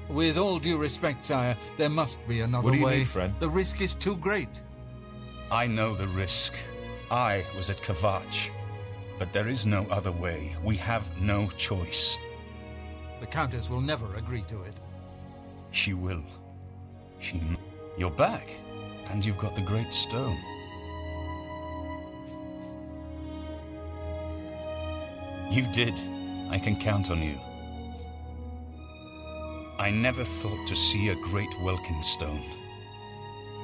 With all due respect, sire, there must be another way. What do you need, friend? The risk is too great. I know the risk. I was at Kvatch. But there is no other way. We have no choice. The Countess will never agree to it. She will. You're back. And you've got the Great Stone. You did. I can count on you. I never thought to see a great Welkin stone.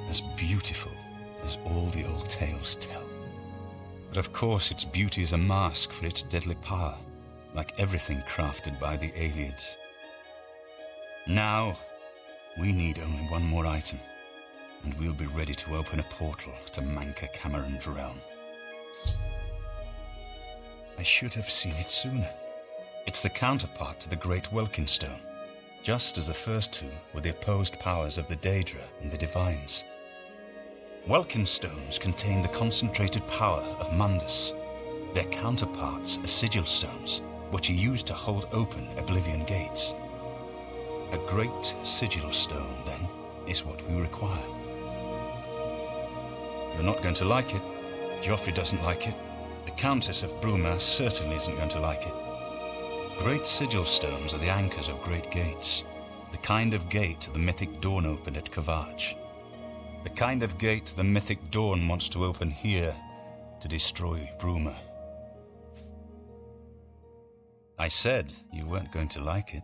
As beautiful as all the old tales tell. But of course its beauty is a mask for its deadly power, like everything crafted by the Aelids. Now, we need only one more item, and we'll be ready to open a portal to Manca Cameron's realm. I should have seen it sooner. It's the counterpart to the Great Welkin Stone, just as the first two were the opposed powers of the Daedra and the Divines. Welkin stones contain the concentrated power of Mundus. Their counterparts are sigil stones, which are used to hold open Oblivion gates. A great sigil stone, then, is what we require. You're not going to like it. Joffrey doesn't like it. The Countess of Bruma certainly isn't going to like it. Great sigil stones are the anchors of great gates, the kind of gate the mythic Dawn opened at Kvatch. The kind of gate the mythic Dawn wants to open here to destroy Bruma. I said you weren't going to like it.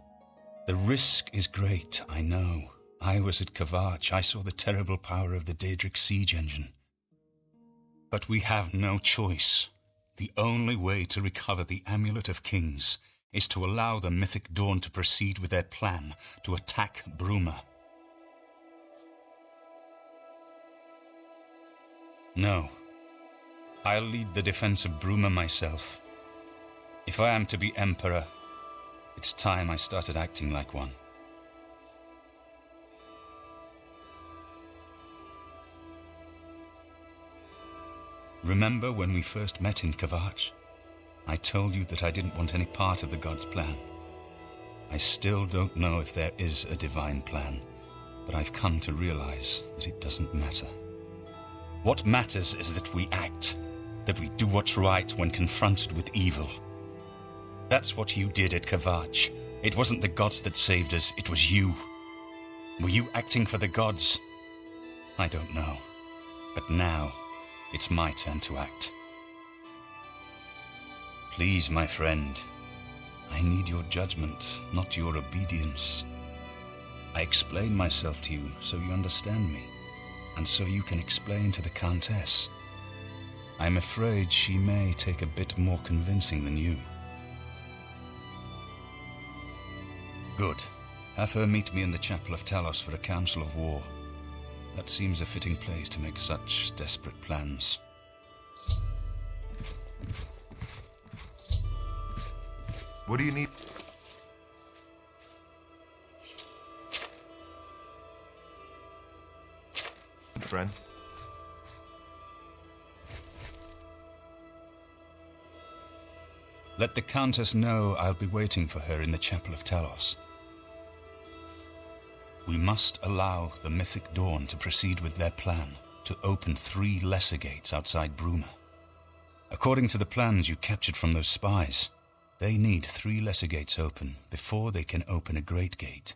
The risk is great, I know. I was at Kvatch. I saw the terrible power of the Daedric siege engine. But we have no choice. The only way to recover the Amulet of Kings is to allow the mythic Dawn to proceed with their plan to attack Bruma. No. I'll lead the defense of Bruma myself. If I am to be Emperor, it's time I started acting like one. Remember when we first met in Kvatch? I told you that I didn't want any part of the gods' plan. I still don't know if there is a divine plan, but I've come to realize that it doesn't matter. What matters is that we act, that we do what's right when confronted with evil. That's what you did at Kvatch. It wasn't the gods that saved us, it was you. Were you acting for the gods? I don't know. But now, it's my turn to act. Please, my friend, I need your judgment, not your obedience. I explain myself to you so you understand me, and so you can explain to the Countess. I'm afraid she may take a bit more convincing than you. Good. Have her meet me in the Chapel of Talos for a council of war. That seems a fitting place to make such desperate plans. What do you need? Friend? Let the Countess know I'll be waiting for her in the Chapel of Talos. We must allow the Mythic Dawn to proceed with their plan to open 3 lesser gates outside Bruma. According to the plans you captured from those spies, they need 3 lesser gates open before they can open a great gate.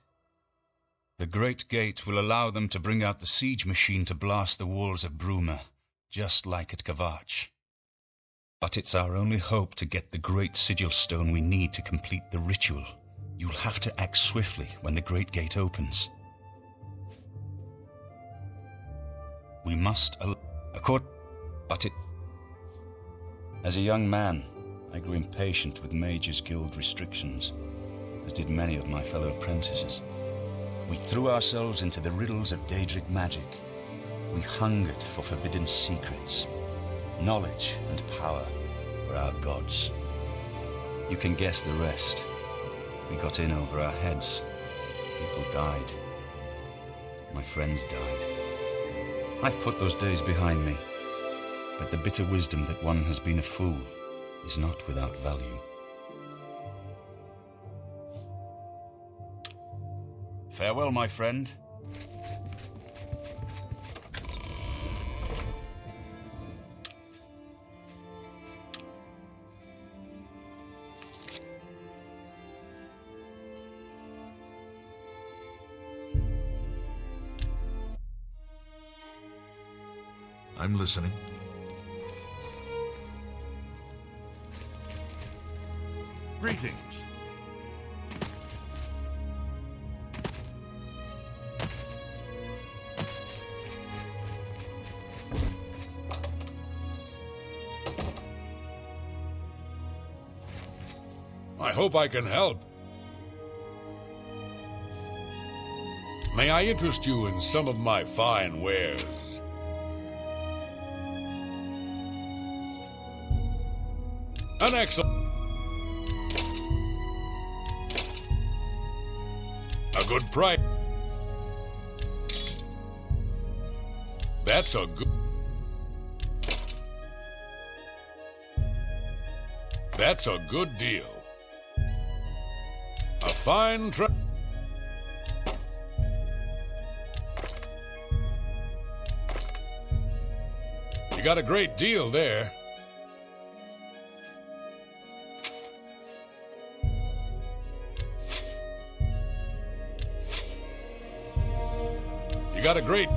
The great gate will allow them to bring out the siege machine to blast the walls of Bruma, just like at Kvatch. But it's our only hope to get the great sigil stone we need to complete the ritual. You'll have to act swiftly when the great gate opens. We must As a young man, I grew impatient with Mages Guild restrictions, as did many of my fellow apprentices. We threw ourselves into the riddles of Daedric magic. We hungered for forbidden secrets. Knowledge and power were our gods. You can guess the rest. We got in over our heads. People died. My friends died. I've put those days behind me, but the bitter wisdom that one has been a fool is not without value. Farewell, my friend. I'm listening. Greetings. I hope I can help. May I interest you in some of my fine wares? An excellent... A good price. That's a good... That's a good deal. A fine You got a great deal there. You got a great...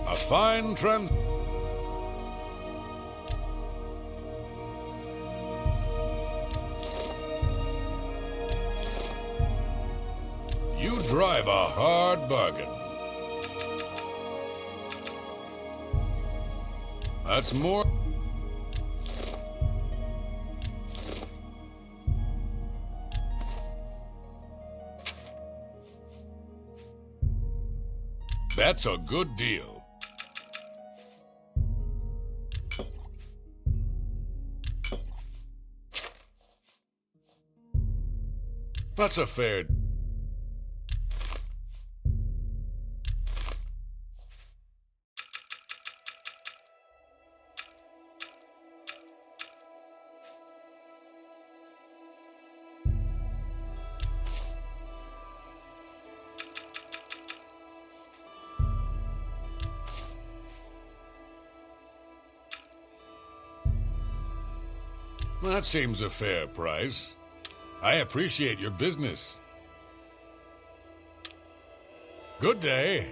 A fine You drive a hard bargain. That's more... That's a good deal. That's a fair... That seems a fair price. I appreciate your business. Good day.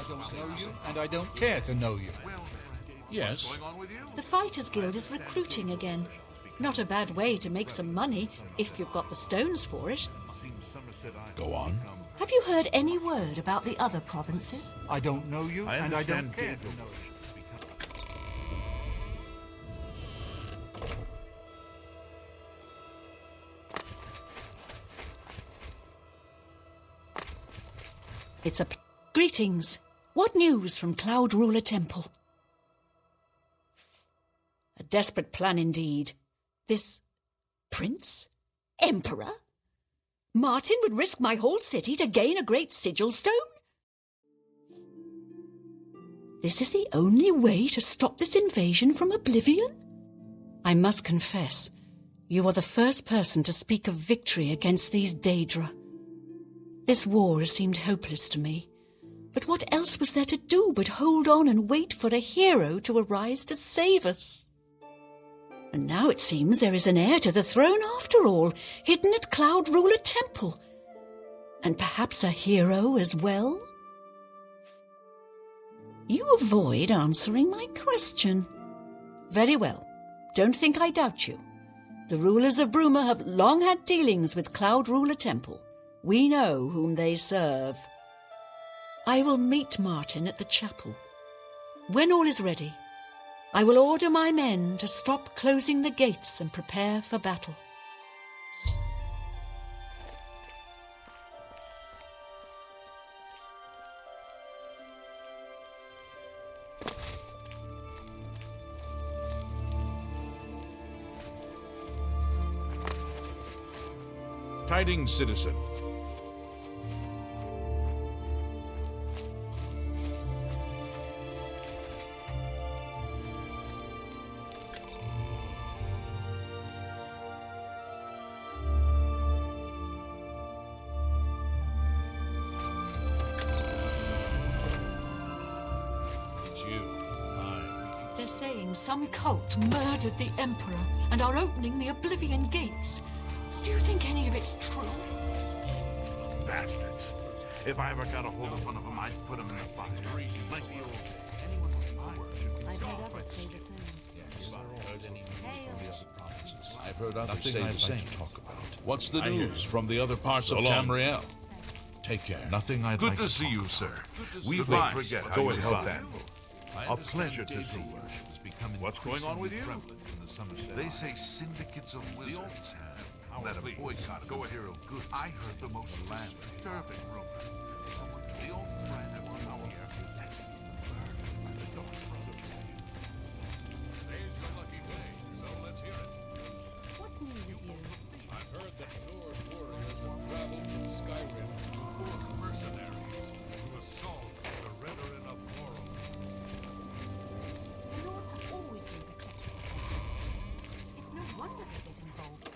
I don't know you, and I don't care to know you. Yes. The Fighters Guild is recruiting again. Not a bad way to make some money, if you've got the stones for it. Go on. Have you heard any word about the other provinces? I don't know you, I and I don't understand care to Gabriel. know you. It's a... Greetings. What news from Cloud Ruler Temple? A desperate plan indeed. This... prince? Emperor? Martin would risk my whole city to gain a great sigil stone? This is the only way to stop this invasion from Oblivion? I must confess, you are the first person to speak of victory against these Daedra. This war has seemed hopeless to me. But what else was there to do but hold on and wait for a hero to arise to save us? And now it seems there is an heir to the throne after all, hidden at Cloud Ruler Temple. And perhaps a hero as well? You avoid answering my question. Very well. Don't think I doubt you. The rulers of Bruma have long had dealings with Cloud Ruler Temple. We know whom they serve. I will meet Martin at the chapel. When all is ready, I will order my men to stop closing the gates and prepare for battle. Tidings, citizen. They're saying some cult murdered the Emperor and are opening the Oblivion gates. Do you think any of it's true? Bastards. If I ever got a hold of one of them, I'd put them in the fire. Like the old days. Anyone with power should I've heard others say the same. I've heard others Nothing say I've the same. to talk about. What's the I hear news from the other parts So of long. Tamriel? Take care. Nothing I'd Good like to see talk you, about. sir. We Goodbye. won't forget how Go you ahead. helped Anvil. A pleasure to see you. What's going on with you? They say syndicates of wizards have led a boycott of imperial goods. I heard the most disturbing rumor. Someone told the old French on our here has murdered by the Dark Brother. Saves a lucky day, so let's hear it. What's new with you? I've heard that Nord warriors have traveled from Skyrim to work mercenaries to assault the Redoran of Laurel. The Lords have always been protective of their territory. It's no wonder they get involved.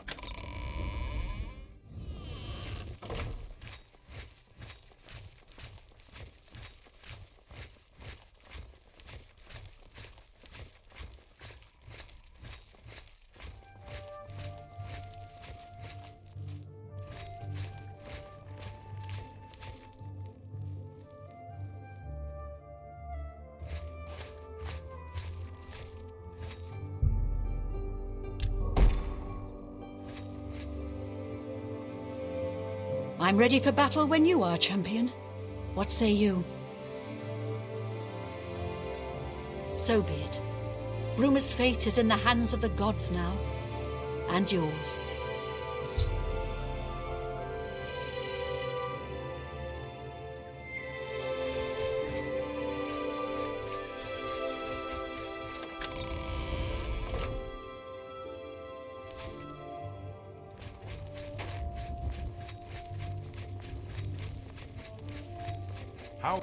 I'm ready for battle when you are, champion. What say you? So be it. Bruma's fate is in the hands of the gods now, and yours. How?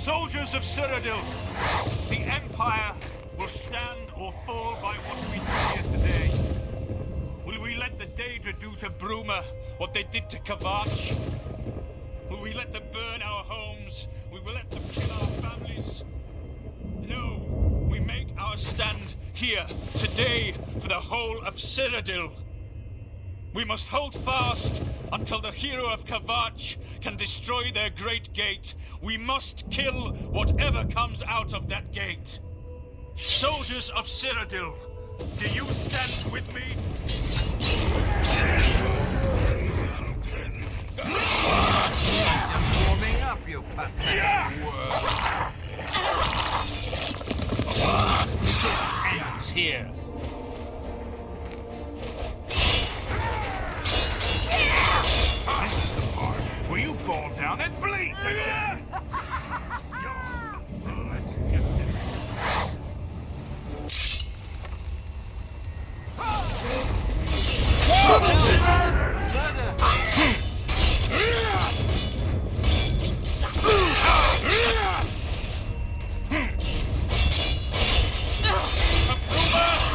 Soldiers of Cyrodiil, the Empire will stand or fall by what we do here today. Will we let the Daedra do to Bruma what they did to Kavach? Will we let them burn our homes? Will we let them kill our families? No, we make our stand here today for the whole of Cyrodiil. We must hold fast until the hero of Kavach can destroy their great gate. We must kill whatever comes out of that gate. Soldiers of Cyrodiil, do you stand with me? Warming up, you pathetic worm. It ends here. This is the part where you fall down and bleed to death. Let's get this.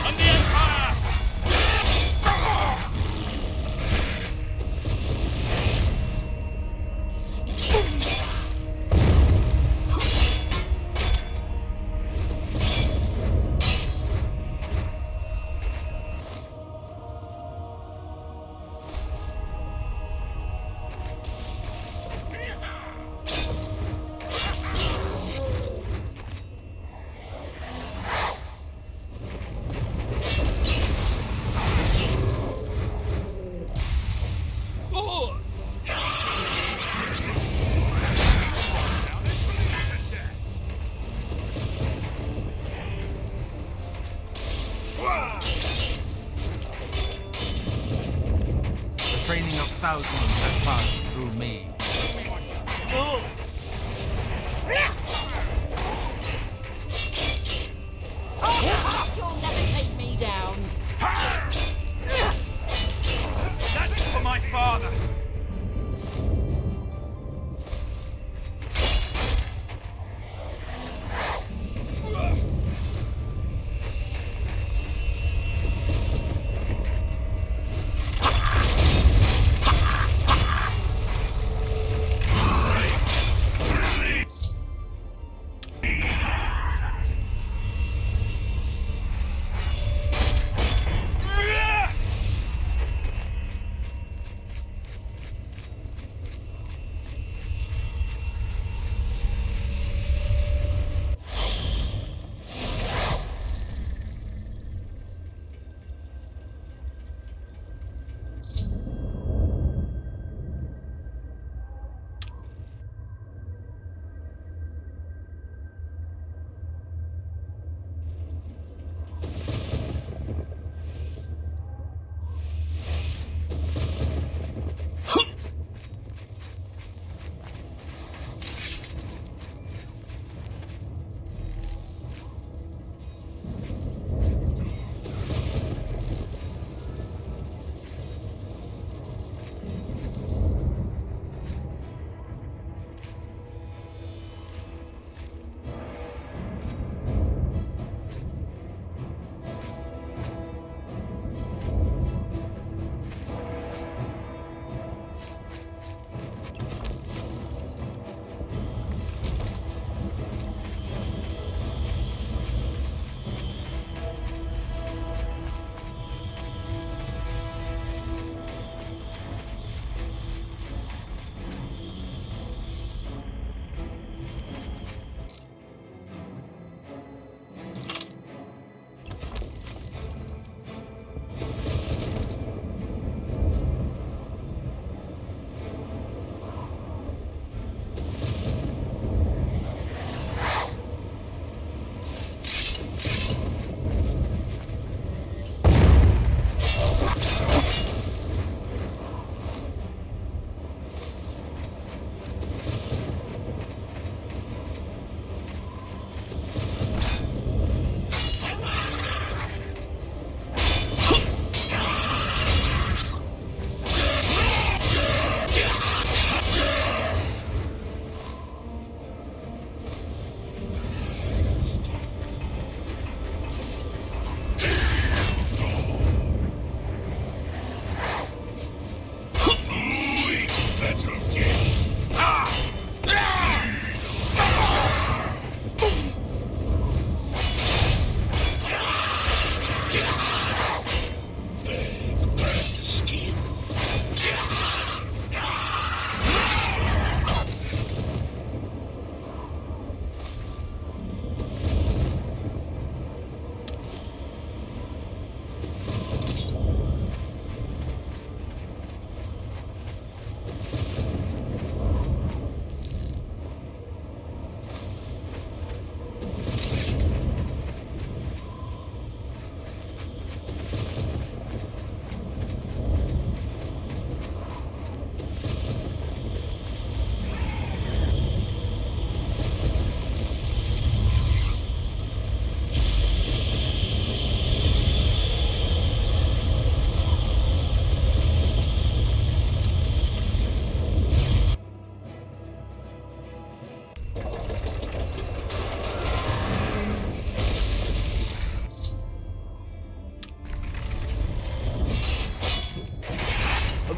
And the Empire!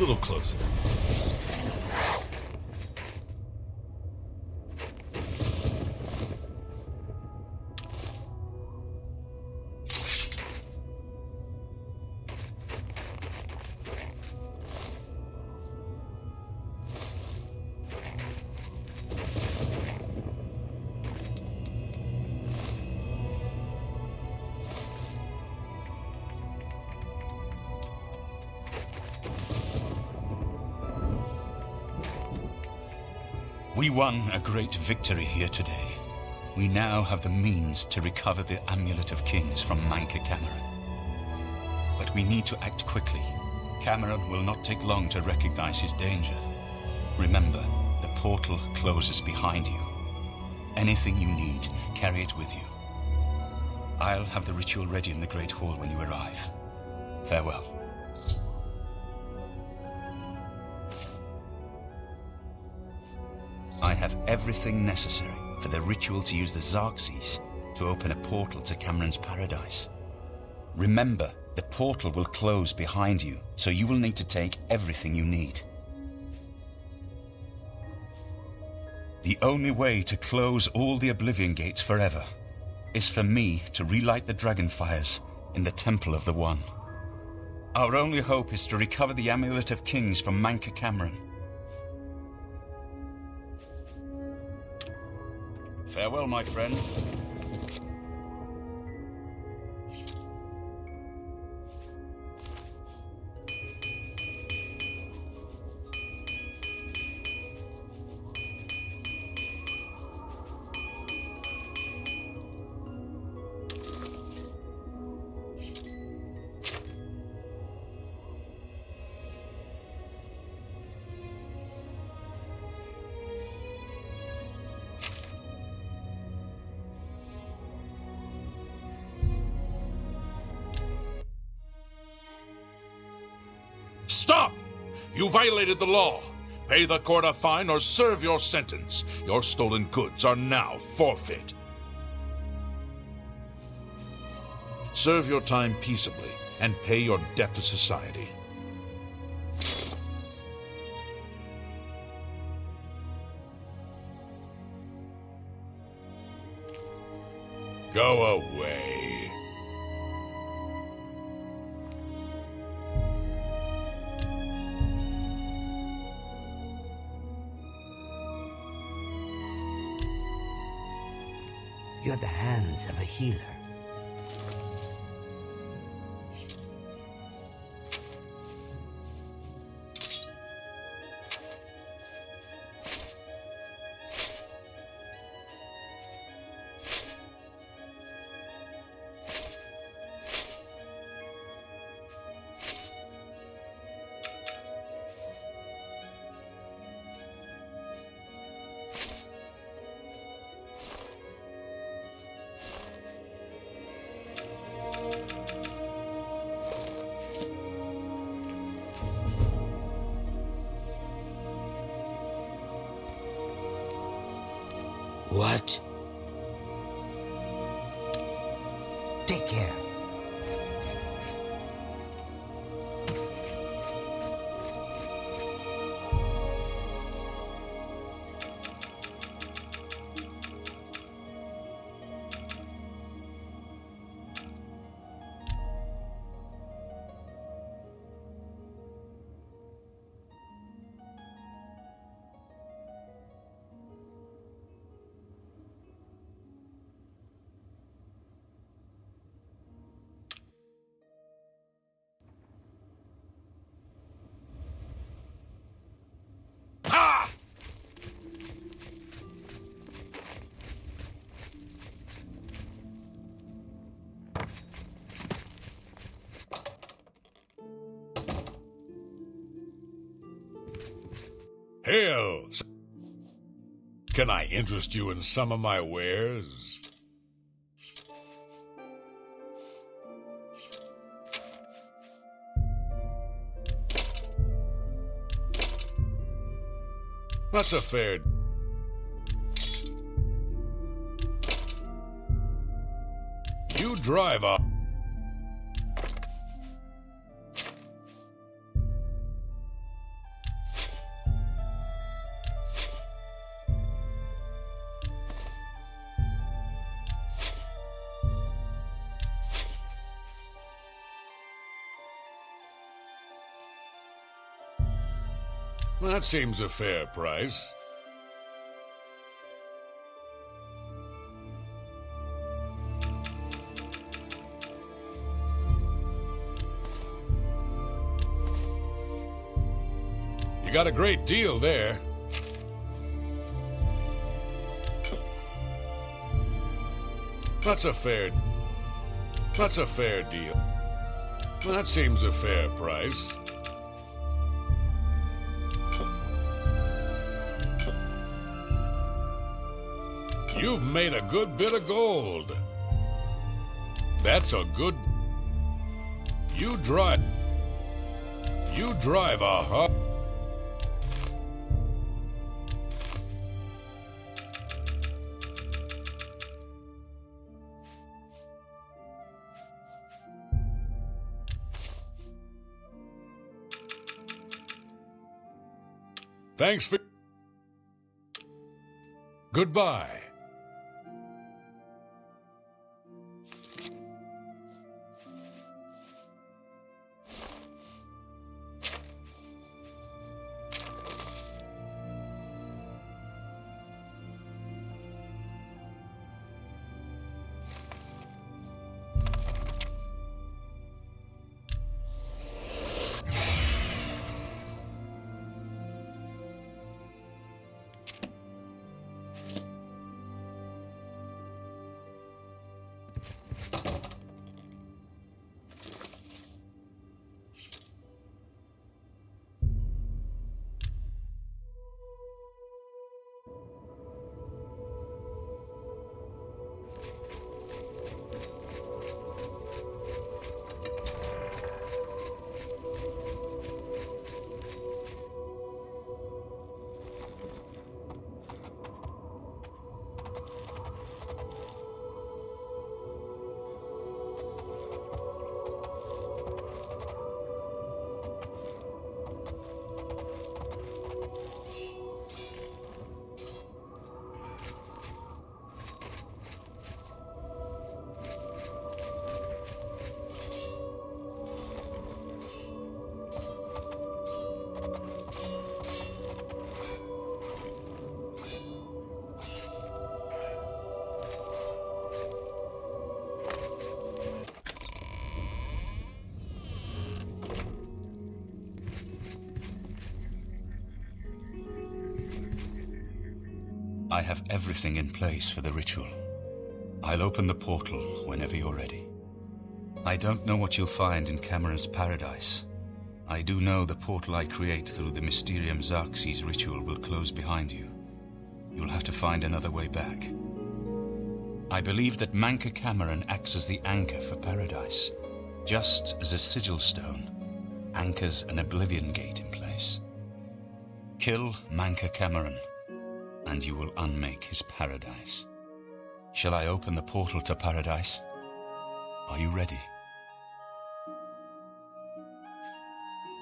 little closer. We won a great victory here today. We now have the means to recover the Amulet of Kings from Manca Cameron. But we need to act quickly. Cameron will not take long to recognize his danger. Remember, the portal closes behind you. Anything you need, carry it with you. I'll have the ritual ready in the Great Hall when you arrive. Farewell. I have everything necessary for the ritual to use the Xerxes to open a portal to Cameron's paradise. Remember, the portal will close behind you, so you will need to take everything you need. The only way to close all the Oblivion gates forever is for me to relight the dragon fires in the Temple of the One. Our only hope is to recover the Amulet of Kings from Manca Cameron. Farewell, my friend. Stop! You violated the law. Pay the court a fine or serve your sentence. Your stolen goods are now forfeit. Serve your time peaceably and pay your debt to society. Go away. You have the hands of a healer. What? Take care. Hail! Can I interest you in some of my wares? That's a fair... You drive up. That seems a fair price. You got a great deal there. That's a fair deal. That seems a fair price. You've made a good bit of gold. That's a good... You drive a hard... Thanks for... Goodbye. I have everything in place for the ritual. I'll open the portal whenever you're ready. I don't know what you'll find in Cameron's paradise. I do know the portal I create through the Mysterium Xarxes ritual will close behind you. You'll have to find another way back. I believe that Manca Cameron acts as the anchor for paradise, just as a sigil stone anchors an Oblivion gate in place. Kill Manca Cameron, and you will unmake his paradise. Shall I open the portal to paradise? Are you ready?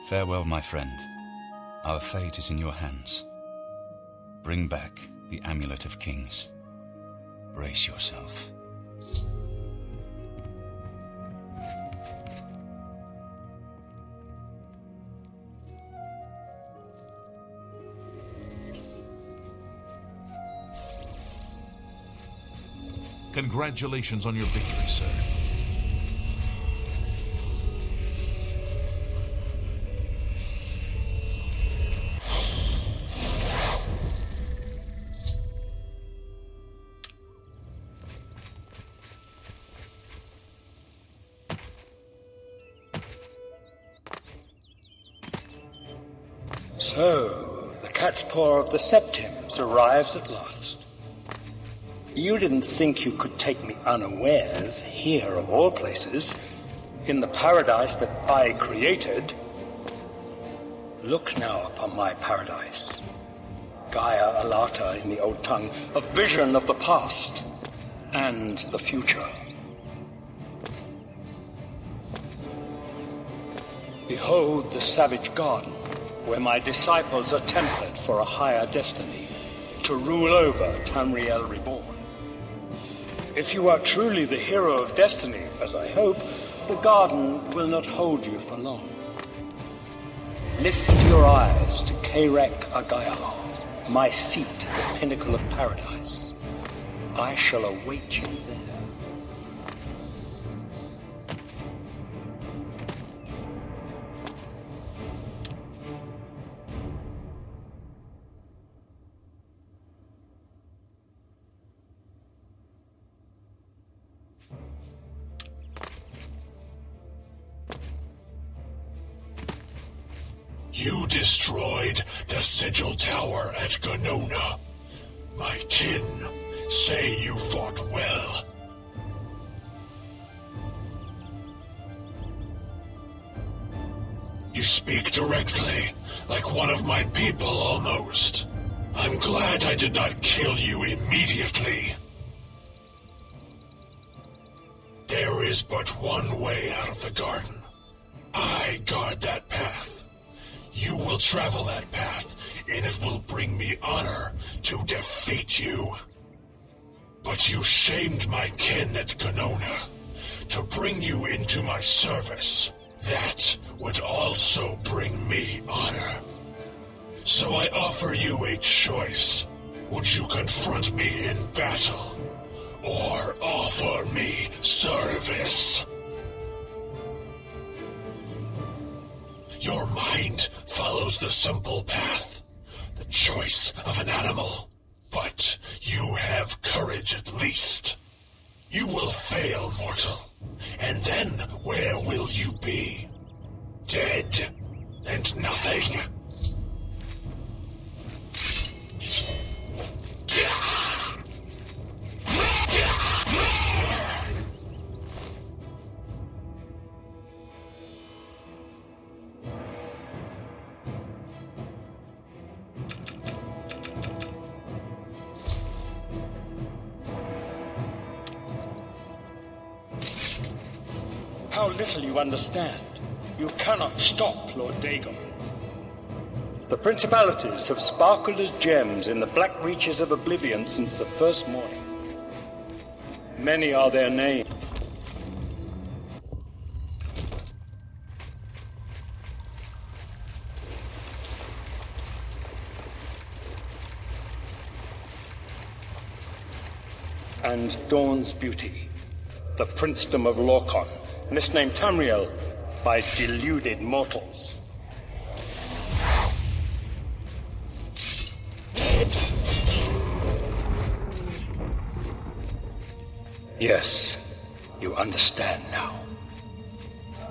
Farewell, my friend. Our fate is in your hands. Bring back the Amulet of Kings. Brace yourself. Congratulations on your victory, sir. So, the cat's paw of the Septims arrives at last. You didn't think you could take me unawares, here of all places, in the paradise that I created. Look now upon my paradise. Gaia Alata in the old tongue, a vision of the past and the future. Behold the savage garden, where my disciples are tempered for a higher destiny, to rule over Tamriel Reborn. If you are truly the hero of destiny, as I hope, the garden will not hold you for long. Lift your eyes to Karek Agayal, my seat at the pinnacle of paradise. I shall await you there. You destroyed the Sigil Tower at Ganona. My kin say you fought well. You speak directly, like one of my people almost. I'm glad I did not kill you immediately. There is but one way out of the garden. I guard that path. You will travel that path, and it will bring me honor to defeat you. But you shamed my kin at Ganona. To bring you into my service, that would also bring me honor. So I offer you a choice. Would you confront me in battle, or offer me service? Your mind follows the simple path, the choice of an animal. But you have courage at least. You will fail, mortal. And then where will you be? Dead and nothing. How little you understand. You cannot stop Lord Dagon. The principalities have sparkled as gems in the black reaches of Oblivion since the first morning. Many are their names. And Dawn's beauty, the princedom of Lorcan, misnamed Tamriel by deluded mortals. Yes, you understand now.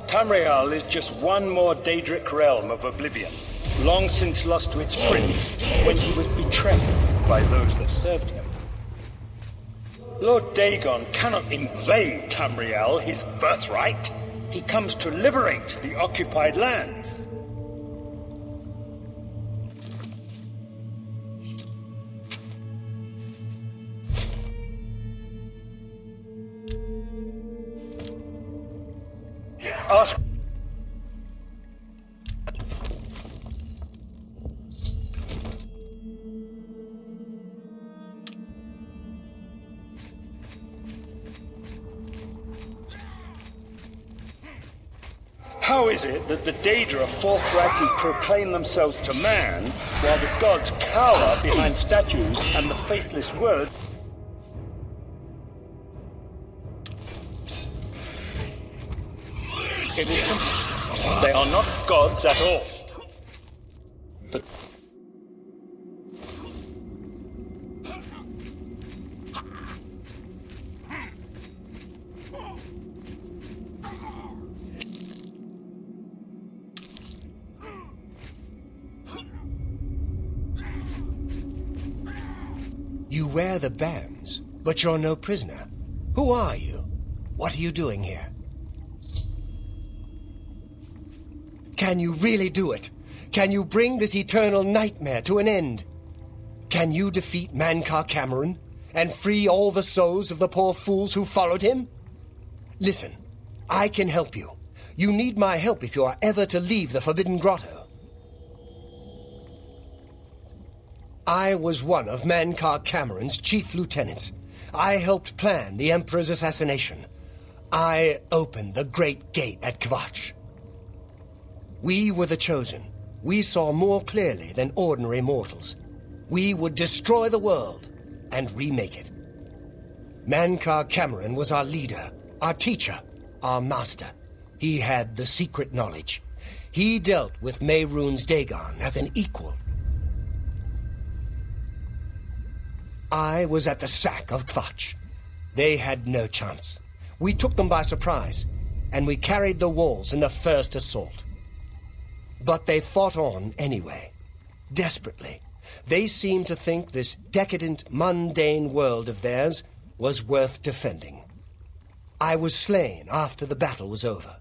Tamriel is just one more Daedric realm of Oblivion, long since lost to its prince when he was betrayed by those that served him. Lord Dagon cannot invade Tamriel, his birthright. He comes to liberate the occupied lands. Ask. How is it that the Daedra forthrightly proclaim themselves to man, while the gods cower behind statues and the faithless words? It is simple. They are not gods at all. The You wear the bands, but you're no prisoner. Who are you? What are you doing here? Can you really do it? Can you bring this eternal nightmare to an end? Can you defeat Mankar Cameron and free all the souls of the poor fools who followed him? Listen, I can help you. You need my help if you are ever to leave the Forbidden Grotto. I was one of Mankar Cameron's chief lieutenants. I helped plan the Emperor's assassination. I opened the Great Gate at Kvatch. We were the chosen, we saw more clearly than ordinary mortals. We would destroy the world and remake it. Mankar Cameron was our leader, our teacher, our master. He had the secret knowledge. He dealt with Mehrunes Dagon as an equal. I was at the sack of Kvatch. They had no chance. We took them by surprise, and we carried the walls in the first assault. But they fought on anyway, desperately. They seemed to think this decadent, mundane world of theirs was worth defending. I was slain after the battle was over.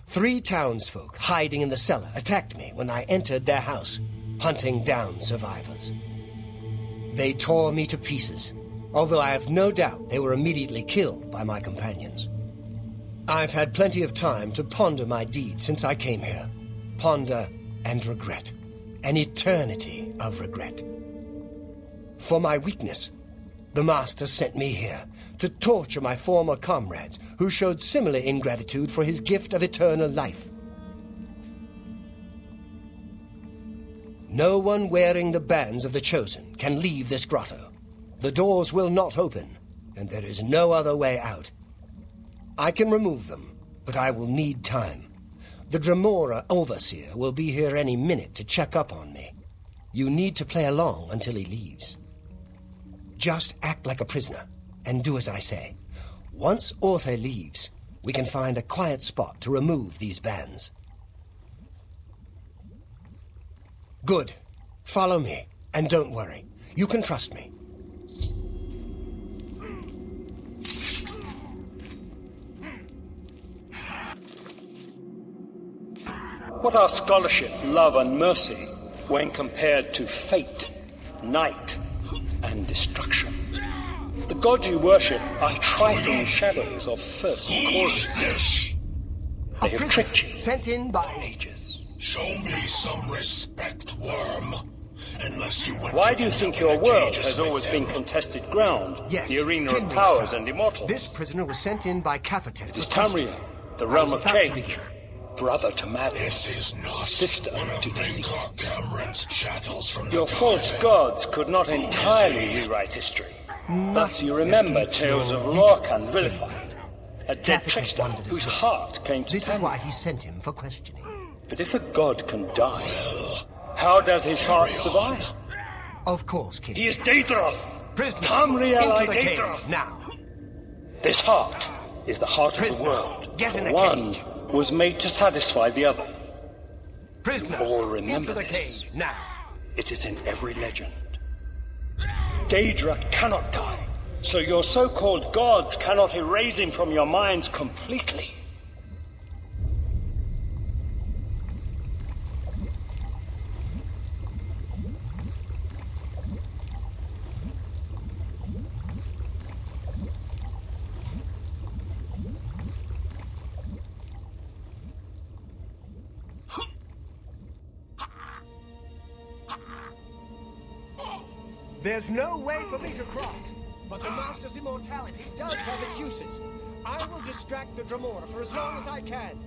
3 townsfolk hiding in the cellar attacked me when I entered their house, hunting down survivors. They tore me to pieces, although I have no doubt they were immediately killed by my companions. I've had plenty of time to ponder my deed since I came here. Ponder and regret. An eternity of regret. For my weakness, the Master sent me here to torture my former comrades who showed similar ingratitude for his gift of eternal life. No one wearing the bands of the Chosen can leave this grotto. The doors will not open, and there is no other way out. I can remove them, but I will need time. The Dremora Overseer will be here any minute to check up on me. You need to play along until he leaves. Just act like a prisoner, and do as I say. Once Orthe leaves, we can find a quiet spot to remove these bands. Good. Follow me, and don't worry. You can trust me. What are scholarship, love, and mercy when compared to fate, night, and destruction? The gods you worship are trifling shadows of first causes. They have tricked you. Sent in by ages. Show me some respect, worm. Unless you went Why do you think your world has always been contested ground? Yes. The arena of Kinley, powers sir. and immortals. This prisoner was sent in by Catherton. It is Tamriel, the realm of about to change. begin. Brother to madness. This is not Sister one of to deceit. Mankar Cameron's chattels from the Your false garden. gods could not Who is entirely he? rewrite history. Thus you remember tales of Lorcan vilified, a dead trickster whose heart came to This is Tamriel. why he sent him for questioning. But if a god can die, how does his heart survive? Of course, King. He is Daedra! Prisoner, Tamriel into the cage, Daedra! now. This heart is the heart Prisoner, of the world. get in For a one cage. was made to satisfy the other. Prisoner, You all remember into the this. cage, now. It is in every legend. Daedra cannot die, so your so-called gods cannot erase him from your minds completely. There's no way for me to cross, but the Master's immortality does have its uses. I will distract the Dremora for as long as I can.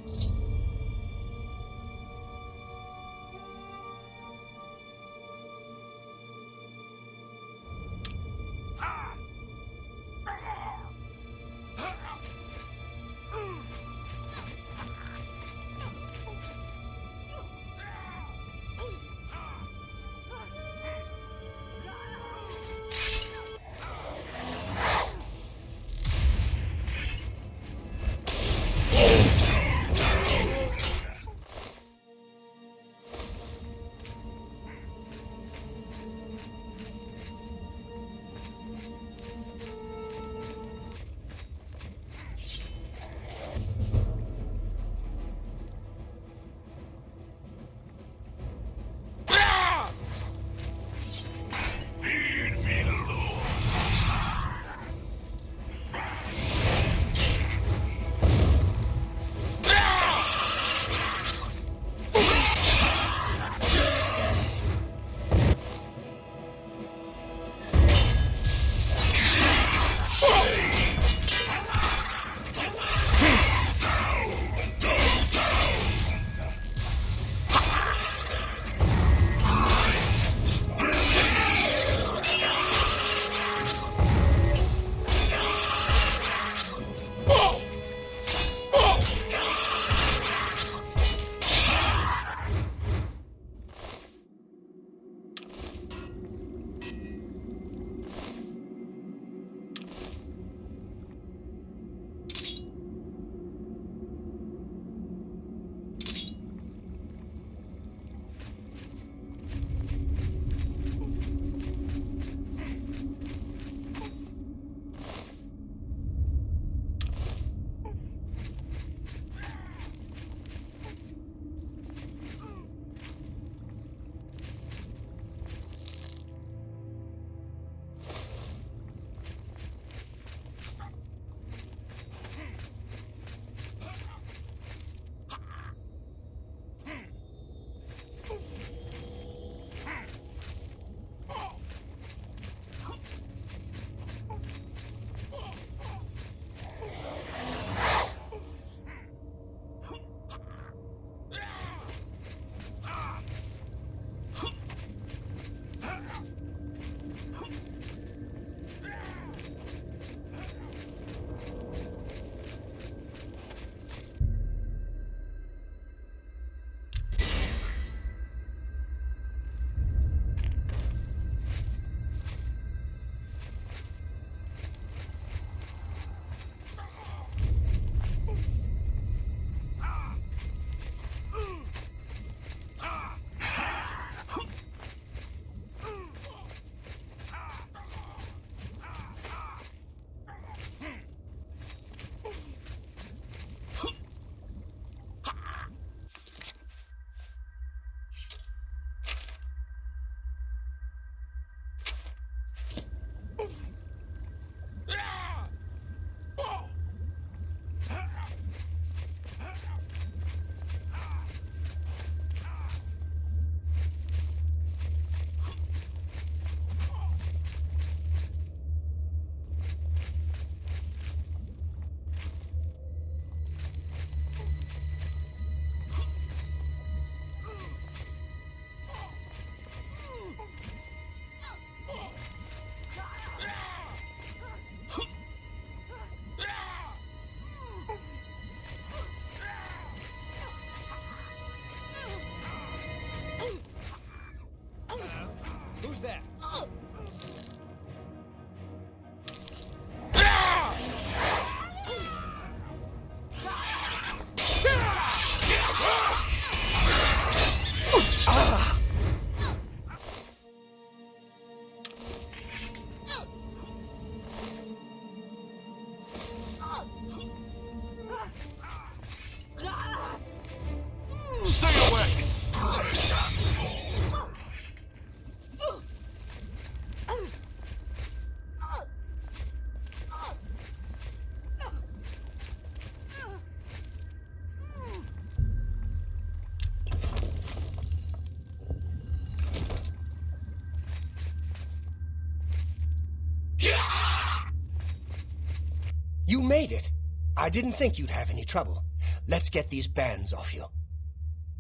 You made it. I didn't think you'd have any trouble. Let's get these bands off you.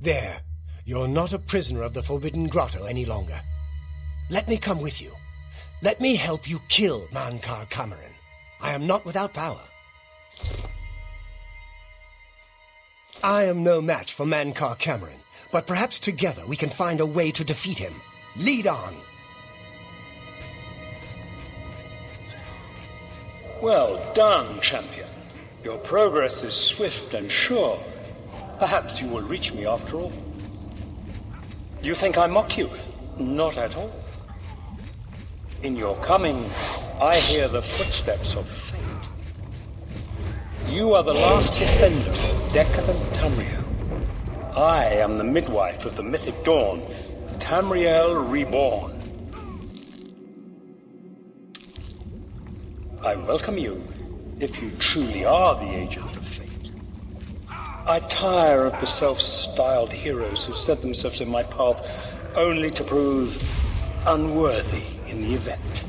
There. You're not a prisoner of the Forbidden Grotto any longer. Let me come with you. Let me help you kill Mankar Cameron. I am not without power. I am no match for Mankar Cameron, but perhaps together we can find a way to defeat him. Lead on! Well done, champion. Your progress is swift and sure. Perhaps you will reach me after all. You think I mock you? Not at all. In your coming, I hear the footsteps of fate. You are the last defender of decadent Tamriel. I am the midwife of the mythic dawn, Tamriel Reborn. I welcome you, if you truly are the agent of fate. I tire of the self-styled heroes who set themselves in my path only to prove unworthy in the event.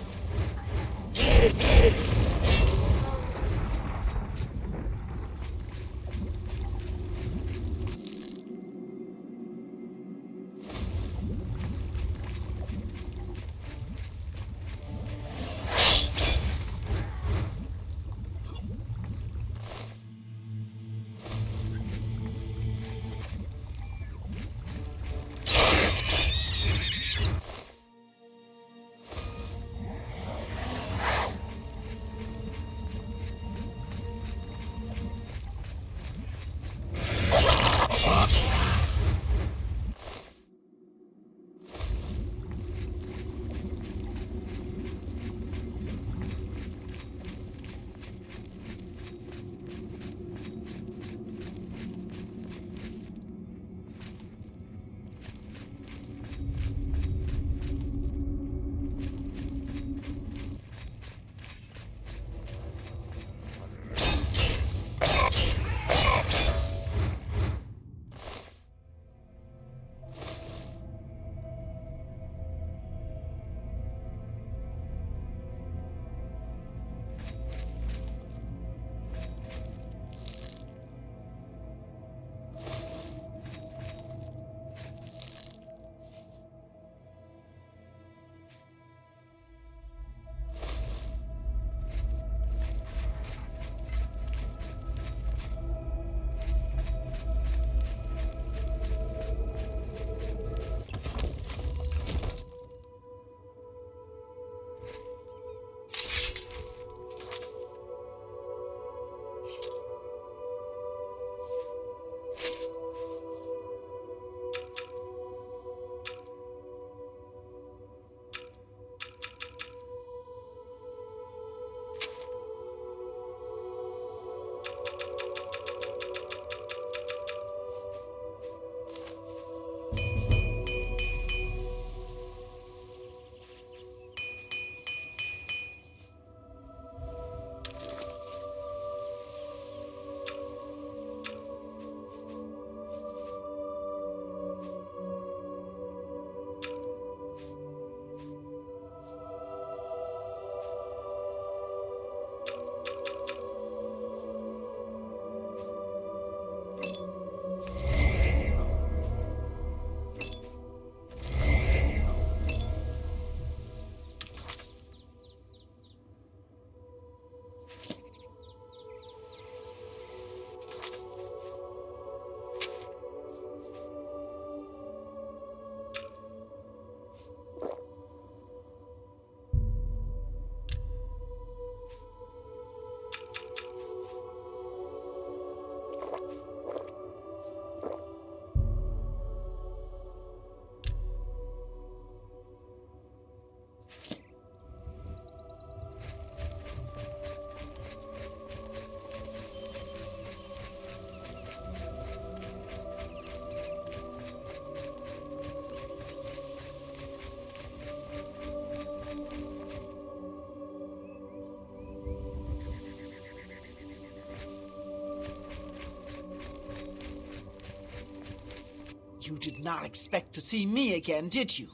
You did not expect to see me again, did you?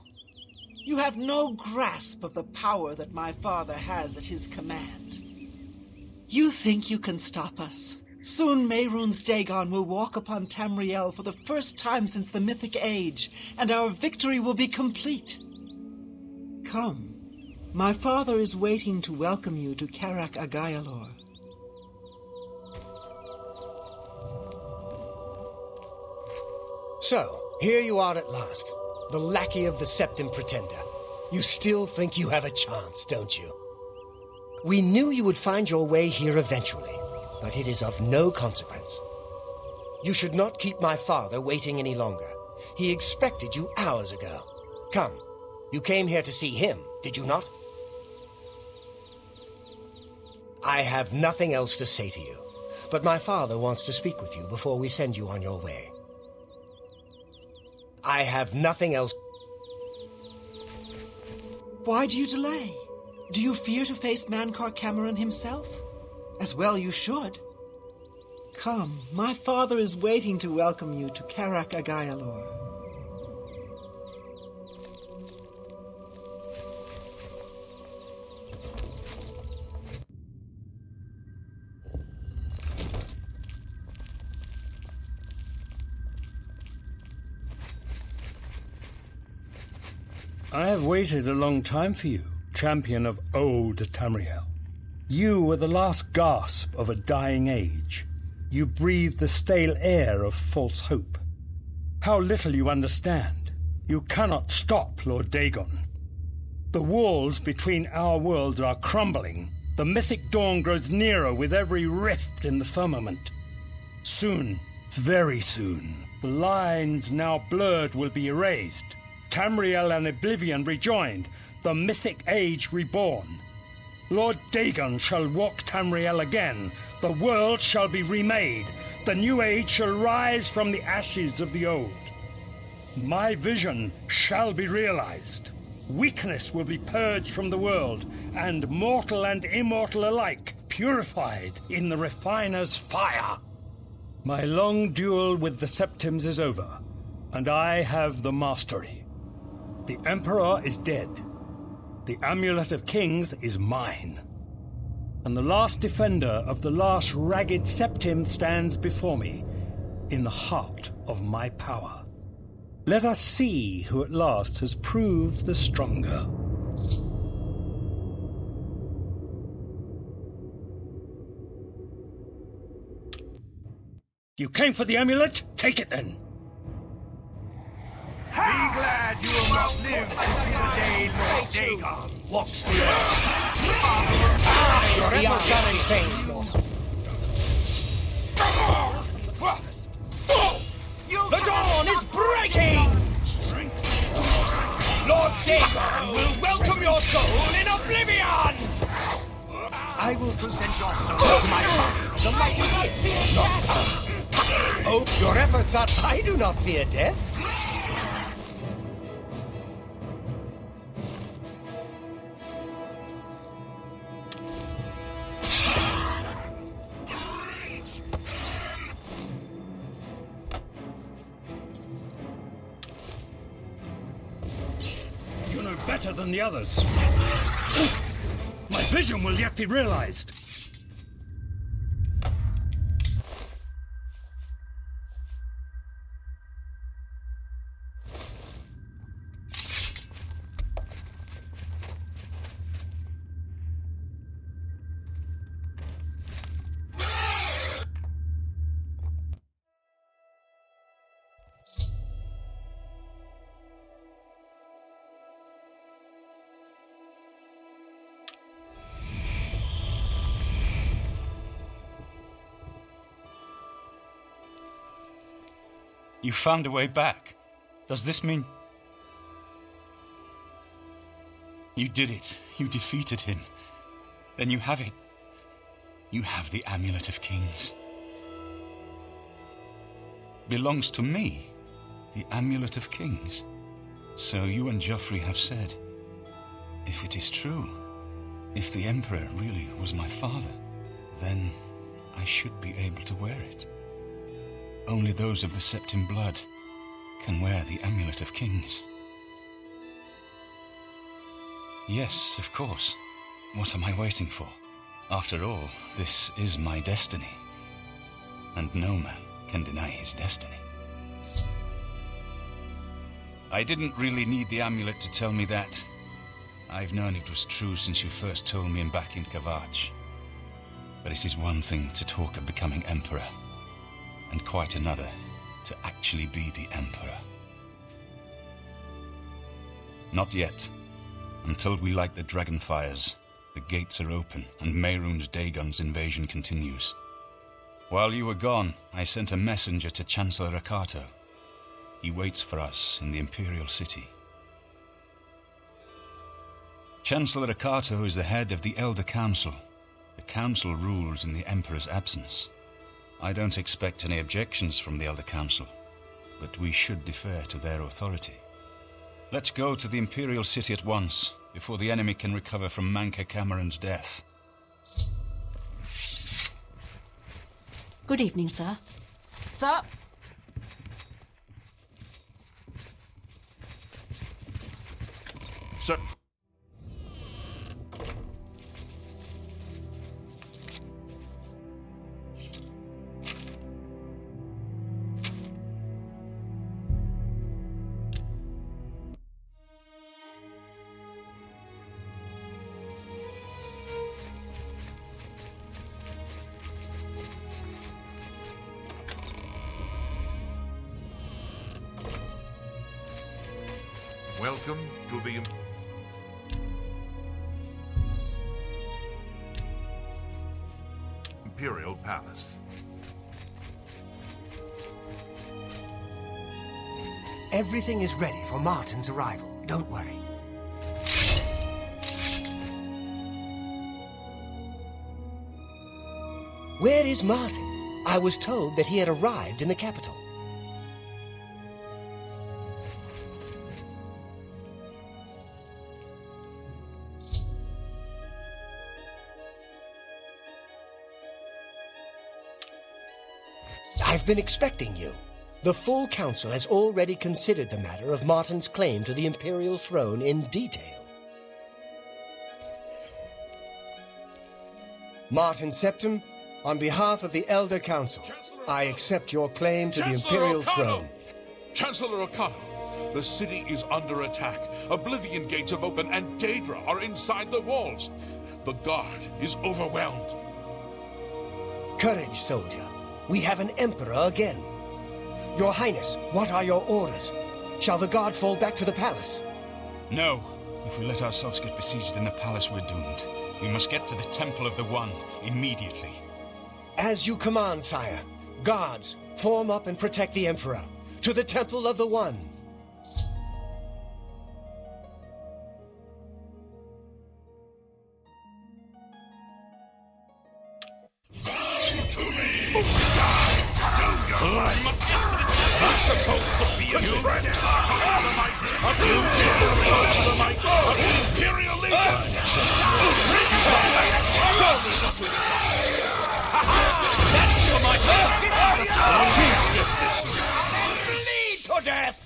You have no grasp of the power that my father has at his command. You think you can stop us? Soon Mehrunes Dagon will walk upon Tamriel for the first time since the Mythic Age, and our victory will be complete. Come. My father is waiting to welcome you to Karak Agayalor. So, here you are at last, the lackey of the Septim Pretender. You still think you have a chance, don't you? We knew you would find your way here eventually, but it is of no consequence. You should not keep my father waiting any longer. He expected you hours ago. Come, you came here to see him, did you not? I have nothing else to say to you, but my father wants to speak with you before we send you on your way. I have nothing else. Why do you delay? Do you fear to face Mankar Cameron himself? As well you should. Come, my father is waiting to welcome you to Karak Agayalor. I have waited a long time for you, champion of old Tamriel. You were the last gasp of a dying age. You breathed the stale air of false hope. How little you understand. You cannot stop Lord Dagon. The walls between our worlds are crumbling. The mythic dawn grows nearer with every rift in the firmament. Soon, very soon, the lines now blurred will be erased. Tamriel and Oblivion rejoined, the mythic age reborn. Lord Dagon shall walk Tamriel again. The world shall be remade. The new age shall rise from the ashes of the old. My vision shall be realized. Weakness will be purged from the world, and mortal and immortal alike purified in the refiner's fire. My long duel with the Septims is over, and I have the mastery. The Emperor is dead. The Amulet of Kings is mine. And the last defender of the last ragged Septim stands before me, in the heart of my power. Let us see who at last has proved the stronger. You came for the amulet? Take it then. Be glad you will not live to see the day Lord Dagon walks the earth. We are done in vain, Lord. The dawn is breaking! Lord Dagon will welcome your soul in Oblivion! I will present your soul to my father as a mighty gift. Oh, your efforts are... I do not fear death. Better than the others. My vision will yet be realized. You found a way back. Does this mean... You did it. You defeated him. Then you have it. You have the Amulet of Kings. Belongs to me. The Amulet of Kings. So you and Joffrey have said. If it is true, if the Emperor really was my father, then I should be able to wear it. Only those of the Septim blood can wear the Amulet of Kings. Yes, of course. What am I waiting for? After all, this is my destiny. And no man can deny his destiny. I didn't really need the amulet to tell me that. I've known it was true since you first told me back in Kavach. But it is one thing to talk of becoming Emperor, and quite another to actually be the Emperor. Not yet. Until we light the Dragonfires, the gates are open and Mehrunes Dagon's invasion continues. While you were gone, I sent a messenger to Chancellor Akato. He waits for us in the Imperial City. Chancellor Akato is the head of the Elder Council. The Council rules in the Emperor's absence. I don't expect any objections from the Elder Council, but we should defer to their authority. Let's go to the Imperial City at once, before the enemy can recover from Manka Cameron's death. Good evening, sir. Sir? Sir. Welcome to the Imperial Palace. Everything is ready for Martin's arrival. Don't worry. Where is Martin? I was told that he had arrived in the capital. I've been expecting you. The full council has already considered the matter of Martin's claim to the imperial throne in detail. Martin Septim, on behalf of the Elder Council, I accept your claim to the imperial throne. Chancellor Akato, the city is under attack. Oblivion gates have opened and Daedra are inside the walls. The guard is overwhelmed. Courage, soldier. We have an emperor again. Your Highness, what are your orders? Shall the guard fall back to the palace? No. If we let ourselves get besieged in the palace, we're doomed. We must get to the Temple of the One immediately. As you command, sire. Guards, form up and protect the Emperor. To the Temple of the One. To me! I must get to the temple. I'm supposed to be a threat. Of the Imperial Legion. Show me the truth. That's for my Lead to death!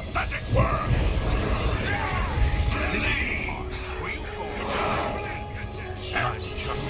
pathetic worm! Will you fall down? And just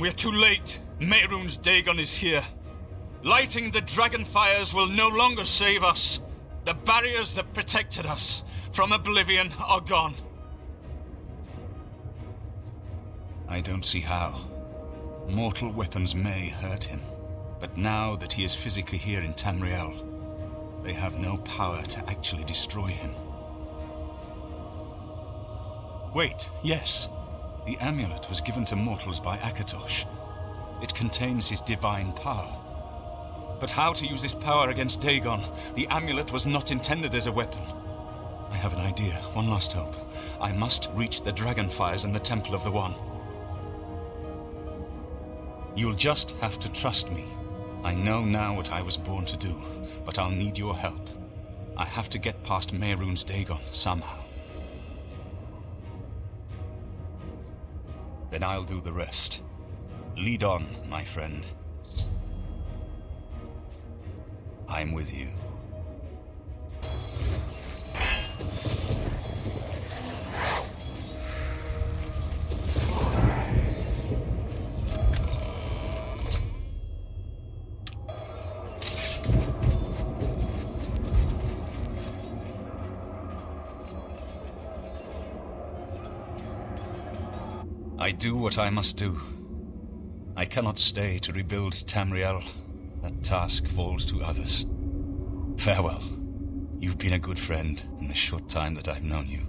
We're too late. Mehrunes Dagon is here. Lighting the dragon fires will no longer save us. The barriers that protected us from Oblivion are gone. I don't see how. Mortal weapons may hurt him, but now that he is physically here in Tamriel, they have no power to actually destroy him. Wait, yes. The amulet was given to mortals by Akatosh. It contains his divine power. But how to use this power against Dagon? The amulet was not intended as a weapon. I have an idea, one last hope. I must reach the dragonfires and the Temple of the One. You'll just have to trust me. I know now what I was born to do, but I'll need your help. I have to get past Mehrunes Dagon somehow. Then I'll do the rest. Lead on, my friend. I'm with you. I do what I must do. I cannot stay to rebuild Tamriel. That task falls to others. Farewell. You've been a good friend in the short time that I've known you.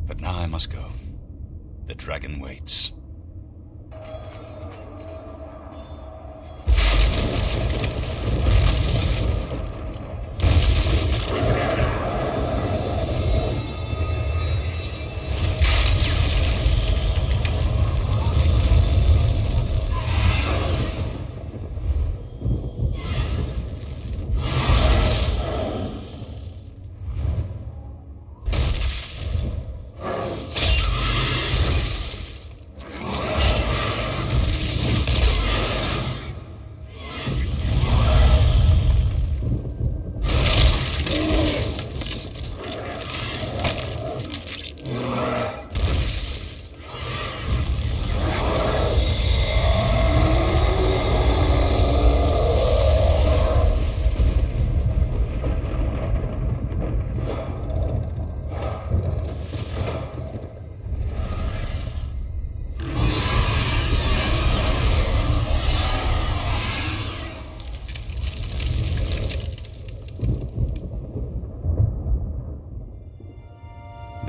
But now I must go. The dragon waits.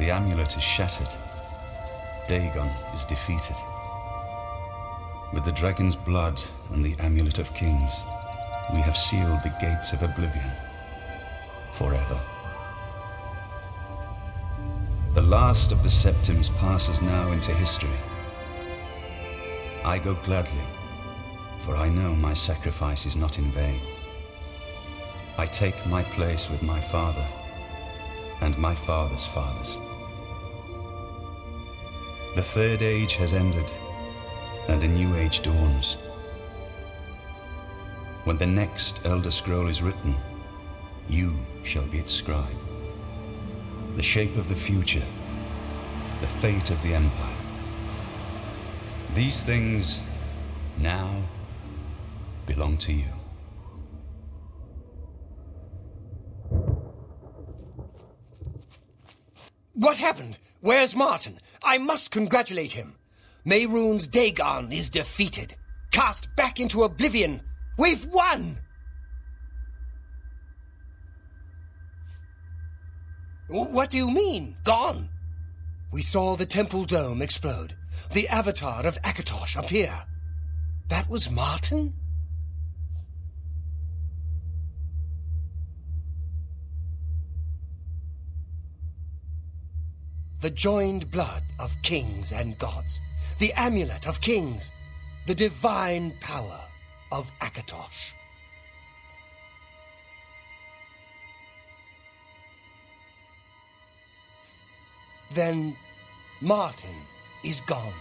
The amulet is shattered. Dagon is defeated. With the dragon's blood and the amulet of kings, we have sealed the gates of Oblivion forever. The last of the Septims passes now into history. I go gladly, for I know my sacrifice is not in vain. I take my place with my father and my father's fathers. The Third Age has ended, and a new age dawns. When the next Elder Scroll is written, you shall be its scribe. The shape of the future, the fate of the Empire. These things now belong to you. What happened? Where's Martin? I must congratulate him. Mehrunes Dagon is defeated. Cast back into Oblivion. We've won! What do you mean, gone? We saw the temple dome explode. The avatar of Akatosh appear. That was Martin? The joined blood of kings and gods. The amulet of kings. The divine power of Akatosh. Then Martin is gone.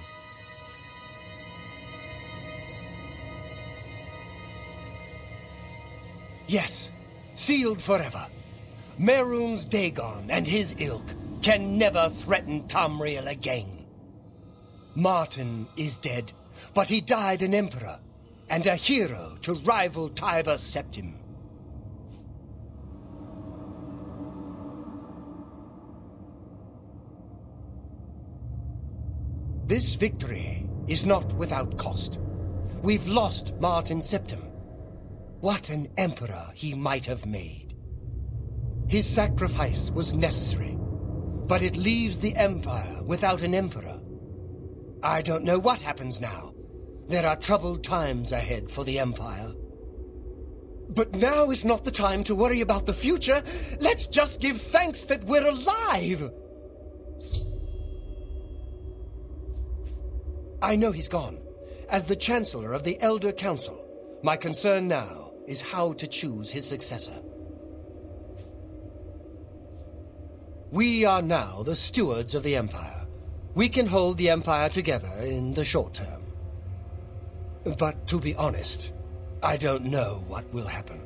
Yes, sealed forever. Mehrunes Dagon and his ilk can never threaten Tamriel again. Martin is dead, but he died an emperor and a hero to rival Tiber Septim. This victory is not without cost. We've lost Martin Septim. What an emperor he might have made. His sacrifice was necessary, but it leaves the Empire without an emperor. I don't know what happens now. There are troubled times ahead for the Empire. But now is not the time to worry about the future. Let's just give thanks that we're alive! I know he's gone. As the Chancellor of the Elder Council, my concern now is how to choose his successor. We are now the stewards of the Empire. We can hold the Empire together in the short term. But to be honest, I don't know what will happen.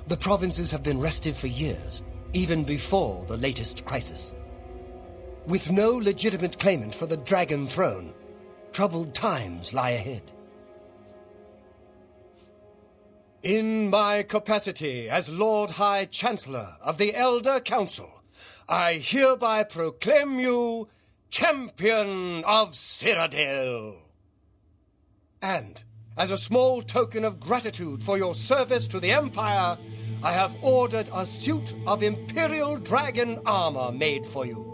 The provinces have been restive for years, even before the latest crisis. With no legitimate claimant for the Dragon Throne, troubled times lie ahead. In my capacity as Lord High Chancellor of the Elder Council, I hereby proclaim you Champion of Cyrodiil. And, as a small token of gratitude for your service to the Empire, I have ordered a suit of Imperial Dragon armor made for you.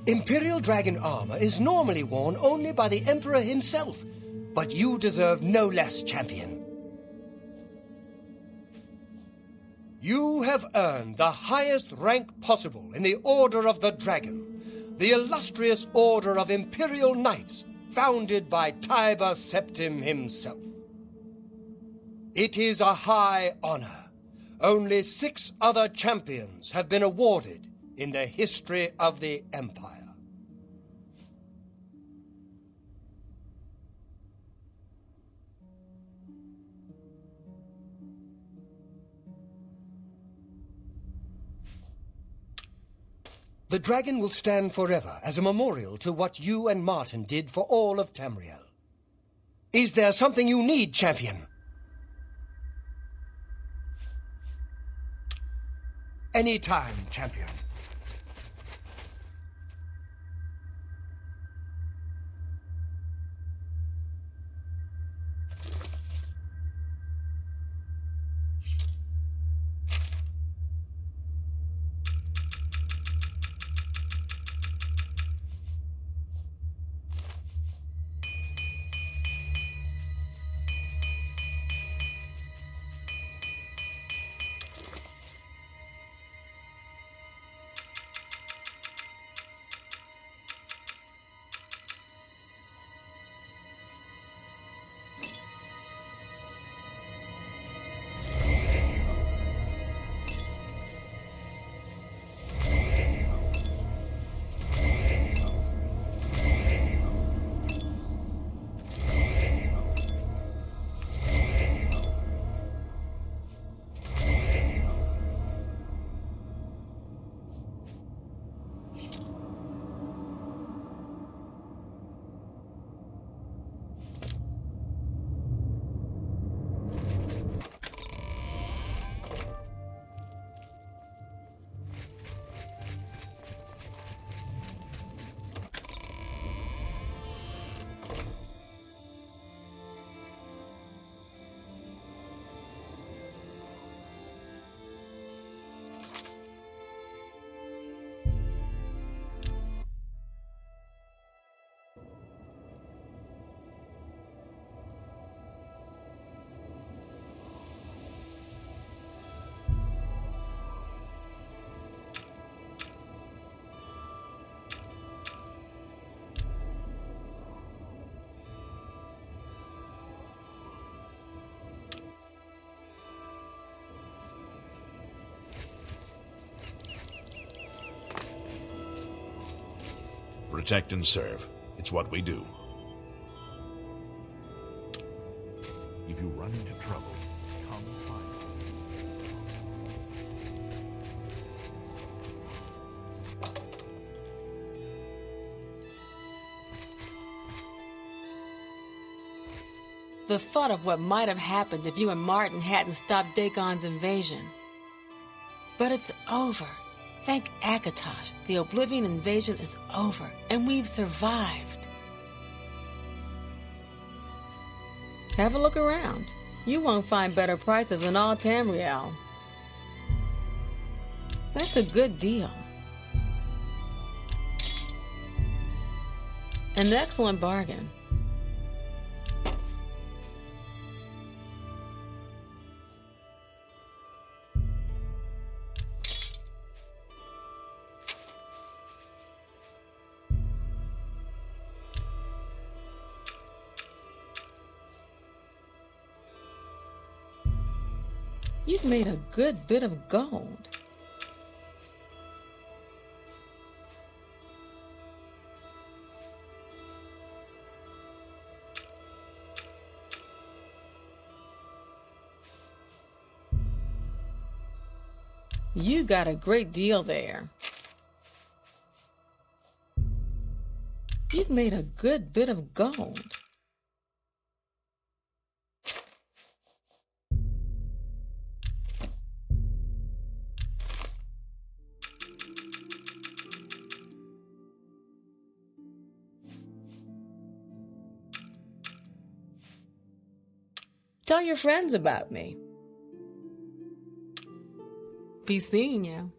Imperial Dragon armor is normally worn only by the Emperor himself, but you deserve no less, Champion. You have earned the highest rank possible in the Order of the Dragon, the illustrious Order of Imperial Knights, founded by Tiber Septim himself. It is a high honor. Only 6 other champions have been awarded in the history of the Empire. The dragon will stand forever as a memorial to what you and Martin did for all of Tamriel. Is there something you need, Champion? Anytime, Champion. Protect and serve. It's what we do. If you run into trouble, come find me. The thought of what might have happened if you and Martin hadn't stopped Dagon's invasion. But it's over. Thank Akatosh, the Oblivion invasion is over, and we've survived. Have a look around. You won't find better prices in all Tamriel. That's a good deal. An excellent bargain. You've made a good bit of gold. You got a great deal there. You've made a good bit of gold. Tell your friends about me. Be seeing you.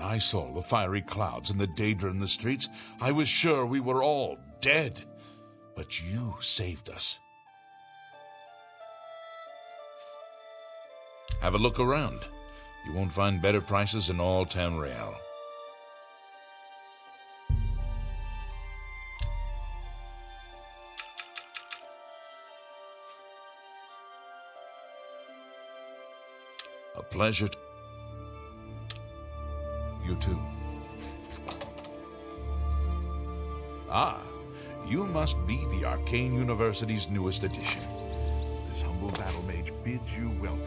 I saw the fiery clouds and the Daedra in the streets, I was sure we were all dead. But you saved us. Have a look around. You won't find better prices in all Tamriel. A pleasure to... You too. Ah, you must be the Arcane University's newest addition. This humble battle mage bids you welcome.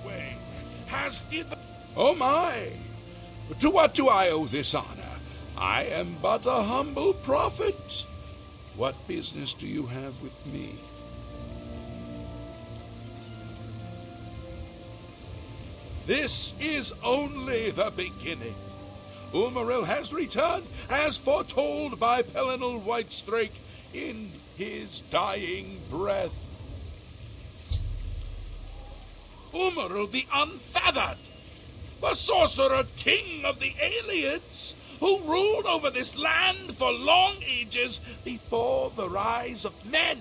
Way has did the... Oh my! To what do I owe this honor? I am but a humble prophet. What business do you have with me? This is only the beginning. Umaril has returned, as foretold by Pelinal Whitestrake in his dying breath. Umaril the Unfeathered, the sorcerer king of the Aliens, who ruled over this land for long ages before the rise of men.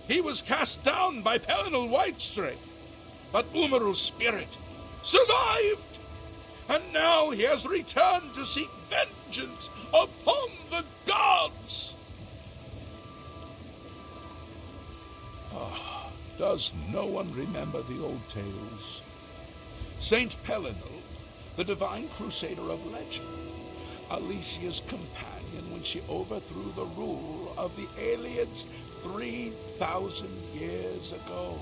He was cast down by Pelinal Whitestrake, but Umaril's spirit survived, and now he has returned to seek vengeance upon the gods. Does no one remember the old tales? Saint Pelinal, the divine crusader of legend, Alicia's companion when she overthrew the rule of the aliens 3,000 years ago.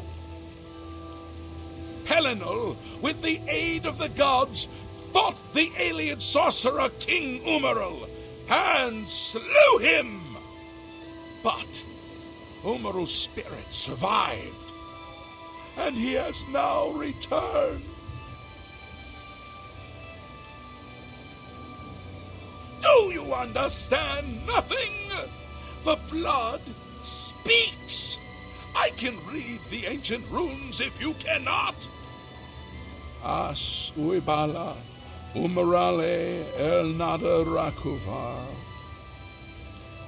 Pelinal, with the aid of the gods, fought the alien sorcerer King Umaril and slew him. But Umaril's spirit survived, and he has now returned. Do you understand nothing? The blood speaks. I can read the ancient runes if you cannot. As uibala umarale el nada rakuvar.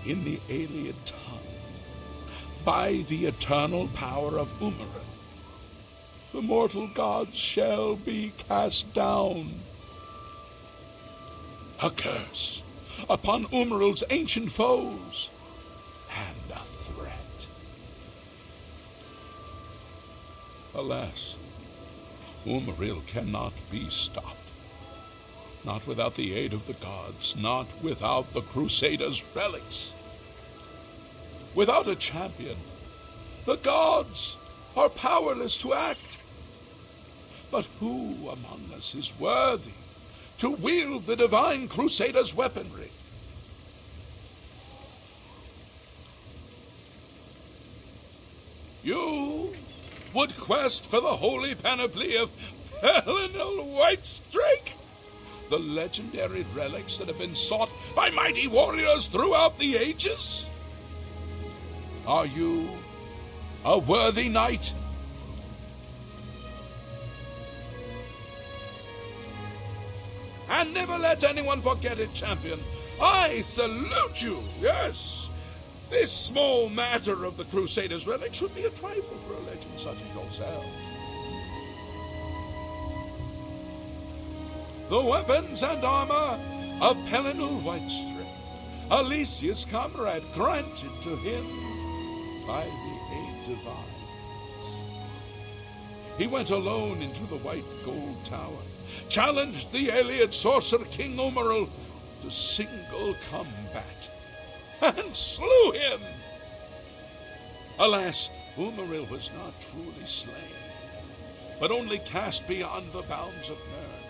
In the alien tongue, by the eternal power of Umaril, the mortal gods shall be cast down. A curse upon Umaril's ancient foes, and a threat. Alas, Umaril cannot be stopped. Not without the aid of the gods, not without the Crusaders' relics. Without a champion, the gods are powerless to act. But who among us is worthy to wield the divine Crusaders' weaponry? You would quest for the holy panoply of Pelinal Whitestrake, the legendary relics that have been sought by mighty warriors throughout the ages? Are you a worthy knight? And never let anyone forget it, champion. I salute you, yes. This small matter of the Crusaders' relics should be a trifle for a legend such as yourself. The weapons and armor of Pelinal Whitestring, Alicia's comrade, granted to him by the Eight Divines. He went alone into the White Gold Tower, challenged the Aeliad sorcerer King Umaril to single combat, and slew him. Alas, Umaril was not truly slain, but only cast beyond the bounds of Nirn.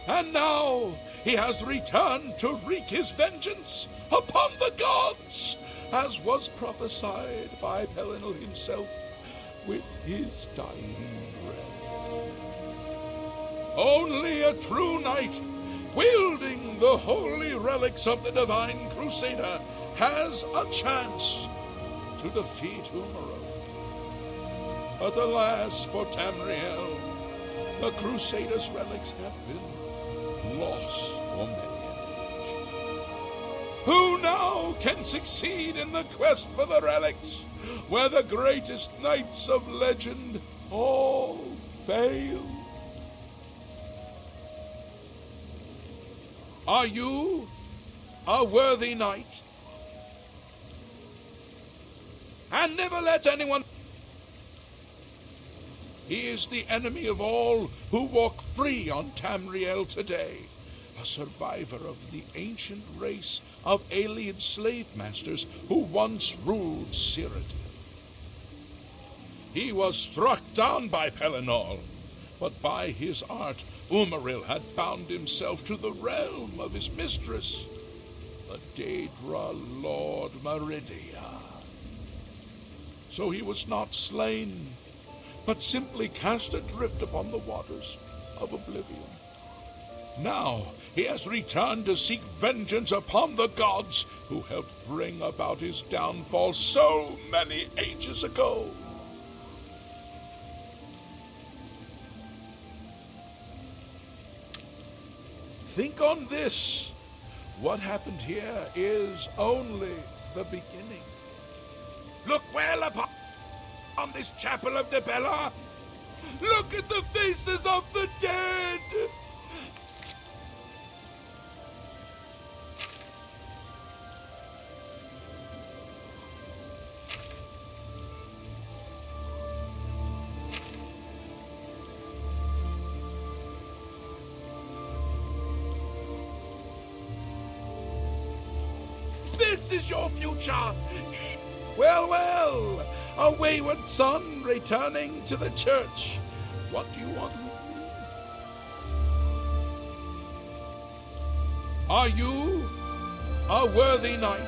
And now he has returned to wreak his vengeance upon the gods, as was prophesied by Pelinal himself with his dying breath. Only a true knight, wielding the holy relics of the Divine Crusader, has a chance to defeat Umaril. But alas for Tamriel, the Crusader's relics have been lost for many an age. Who now can succeed in the quest for the relics, where the greatest knights of legend all fail? Are you a worthy knight? And never let anyone... He is the enemy of all who walk free on Tamriel today, a survivor of the ancient race of Aeliad slave masters who once ruled Cyrodiil. He was struck down by Pelinal, but by his art Umaril had bound himself to the realm of his mistress, the Daedra Lord Meridia. So he was not slain, but simply cast adrift upon the waters of Oblivion. Now he has returned to seek vengeance upon the gods who helped bring about his downfall so many ages ago. Think on this. What happened here is only the beginning. Look well upon this chapel of Dibella. Look at the faces of the dead. This is your future. Well, well, a wayward son returning to the church. What do you want with me? Are you a worthy knight?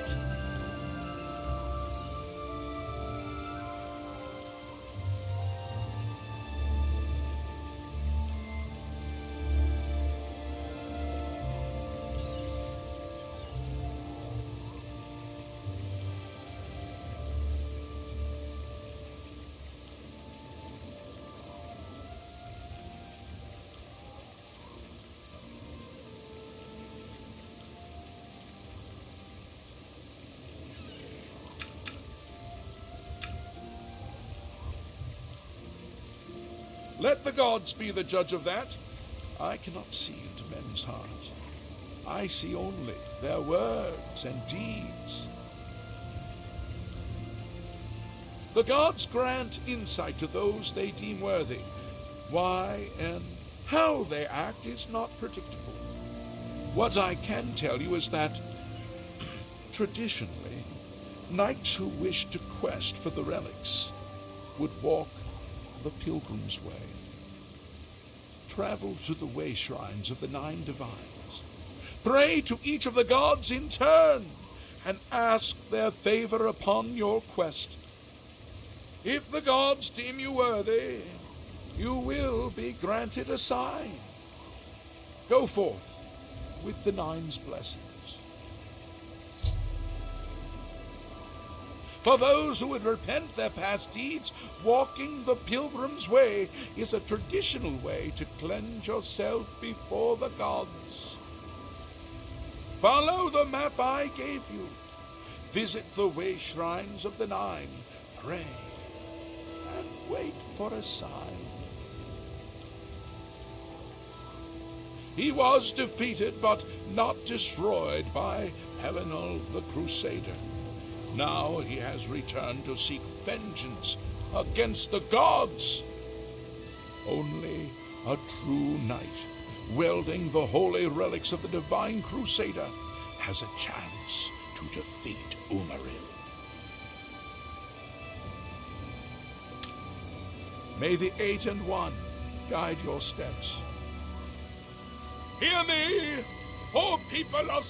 Let the gods be the judge of that. I cannot see into men's hearts. I see only their words and deeds. The gods grant insight to those they deem worthy. Why and how they act is not predictable. What I can tell you is that, traditionally, knights who wish to quest for the relics would walk the pilgrim's way, travel to the way shrines of the 9 divines, pray to each of the gods in turn, and ask their favor upon your quest. If the gods deem you worthy, you will be granted a sign. Go forth with the 9's blessings. For those who would repent their past deeds, walking the pilgrim's way is a traditional way to cleanse yourself before the gods. Follow the map I gave you. Visit the way shrines of the 9. Pray and wait for a sign. He was defeated but not destroyed by Helenol the Crusader. Now he has returned to seek vengeance against the gods. Only a true knight, wielding the holy relics of the divine Crusader, has a chance to defeat Umaril. May the Eight and One guide your steps. Hear me, O people of...